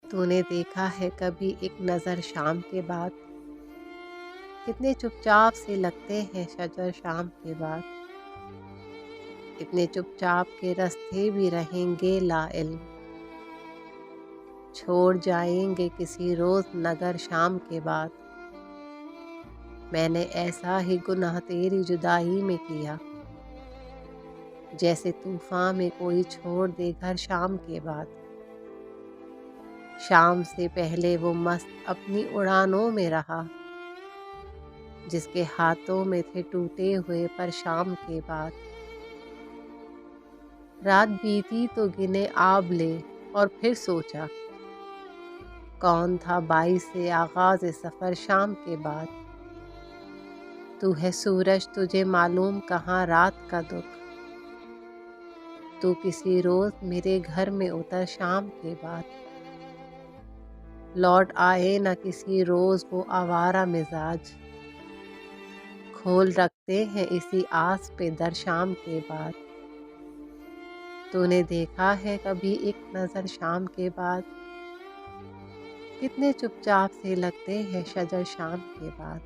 تو نے دیکھا ہے کبھی ایک نظر شام کے بعد، کتنے چپ چاپ سے لگتے ہیں شجر شام کے بعد، اتنے چپ چاپ کے راستے بھی رہیں گے لا علم، چھوڑ جائیں گے کسی روز نگر شام کے بعد۔ میں نے ایسا ہی گناہ تیری جدائی میں کیا، جیسے طوفان میں کوئی چھوڑ دے گھر شام کے بعد۔ شام سے پہلے وہ مست اپنی اڑانوں میں رہا، جس کے ہاتھوں میں تھے ٹوٹے ہوئے پر شام کے بعد۔ رات بیتی تو گنے آبلے اور پھر سوچا، کون تھا باعث آغاز سفر شام کے بعد۔ تو ہے سورج تجھے معلوم کہاں رات کا دکھ، تو کسی روز میرے گھر میں اتر شام کے بعد۔ لوٹ آئے نہ کسی روز وہ آوارہ مزاج، کھول رکھتے ہیں اسی آس پہ در شام کے بعد۔ تو نے دیکھا ہے کبھی ایک نظر شام کے بعد، کتنے چپ چاپ سے لگتے ہیں شجر شام کے بعد۔